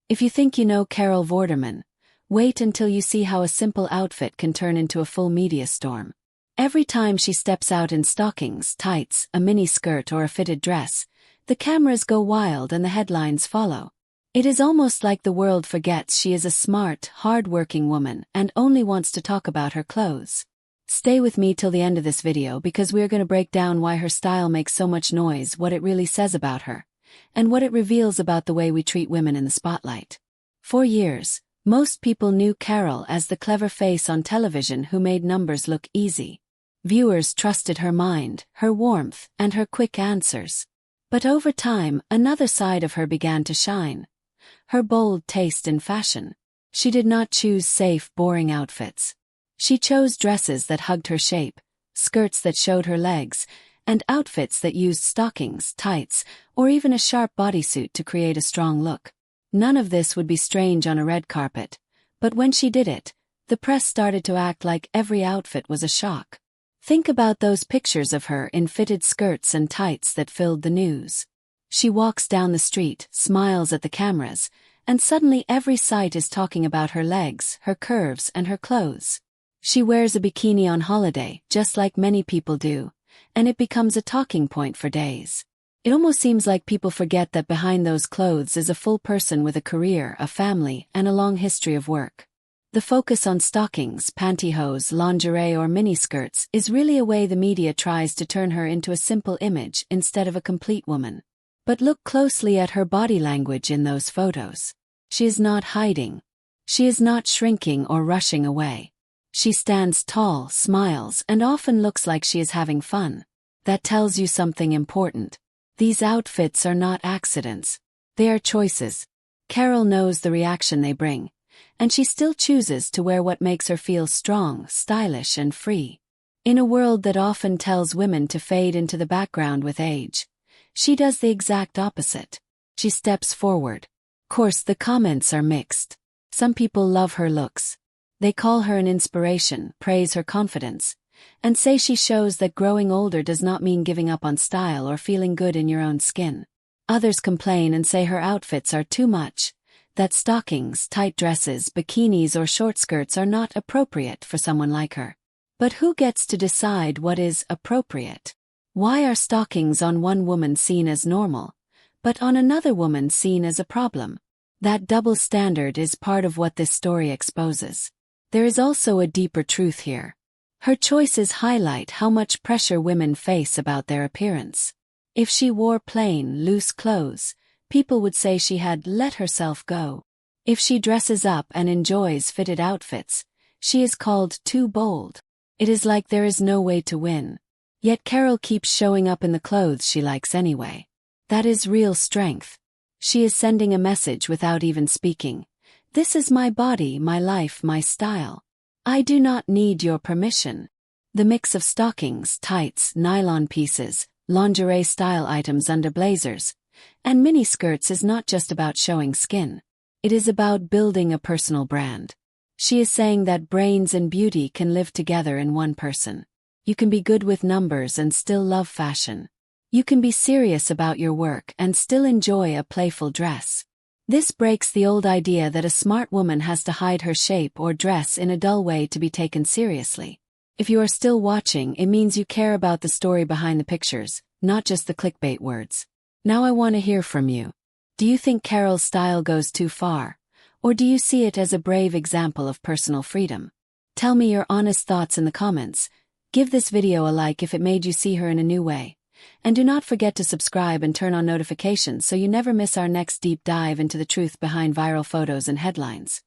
If you think you know Carol Vorderman, wait until you see how a simple outfit can turn into a full media storm. Every time she steps out in stockings, tights, a mini skirt or a fitted dress, the cameras go wild and the headlines follow. It is almost like the world forgets she is a smart, hard-working woman and only wants to talk about her clothes. Stay with me till the end of this video because we are going to break down why her style makes so much noise, what it really says about her, and what it reveals about the way we treat women in the spotlight. For years, most people knew Carol as the clever face on television who made numbers look easy. Viewers trusted her mind, her warmth, and her quick answers. But over time, another side of her began to shine. Her bold taste in fashion. She did not choose safe, boring outfits. She chose dresses that hugged her shape, skirts that showed her legs, and outfits that used stockings, tights, or even a sharp bodysuit to create a strong look. None of this would be strange on a red carpet, but when she did it, the press started to act like every outfit was a shock. Think about those pictures of her in fitted skirts and tights that filled the news. She walks down the street, smiles at the cameras, and suddenly every site is talking about her legs, her curves, and her clothes. She wears a bikini on holiday, just like many people do, and it becomes a talking point for days. It almost seems like people forget that behind those clothes is a full person with a career, a family, and a long history of work. The focus on stockings, pantyhose, lingerie, or miniskirts is really a way the media tries to turn her into a simple image instead of a complete woman. But look closely at her body language in those photos. She is not hiding. She is not shrinking or rushing away. She stands tall, smiles, and often looks like she is having fun. That tells you something important. These outfits are not accidents. They are choices. Carol knows the reaction they bring, and she still chooses to wear what makes her feel strong, stylish, and free. In a world that often tells women to fade into the background with age, she does the exact opposite. She steps forward. Of course, the comments are mixed. Some people love her looks. They call her an inspiration, praise her confidence, and say she shows that growing older does not mean giving up on style or feeling good in your own skin. Others complain and say her outfits are too much, that stockings, tight dresses, bikinis, or short skirts are not appropriate for someone like her. But who gets to decide what is appropriate? Why are stockings on one woman seen as normal, but on another woman seen as a problem? That double standard is part of what this story exposes. There is also a deeper truth here. Her choices highlight how much pressure women face about their appearance. If she wore plain, loose clothes, people would say she had let herself go. If she dresses up and enjoys fitted outfits, she is called too bold. It is like there is no way to win. Yet Carol keeps showing up in the clothes she likes anyway. That is real strength. She is sending a message without even speaking. This is my body, my life, my style. I do not need your permission. The mix of stockings, tights, nylon pieces, lingerie style items under blazers, and miniskirts is not just about showing skin. It is about building a personal brand. She is saying that brains and beauty can live together in one person. You can be good with numbers and still love fashion. You can be serious about your work and still enjoy a playful dress. This breaks the old idea that a smart woman has to hide her shape or dress in a dull way to be taken seriously. If you are still watching, it means you care about the story behind the pictures, not just the clickbait words. Now I want to hear from you. Do you think Carol's style goes too far? Or do you see it as a brave example of personal freedom? Tell me your honest thoughts in the comments. Give this video a like if it made you see her in a new way. And do not forget to subscribe and turn on notifications so you never miss our next deep dive into the truth behind viral photos and headlines.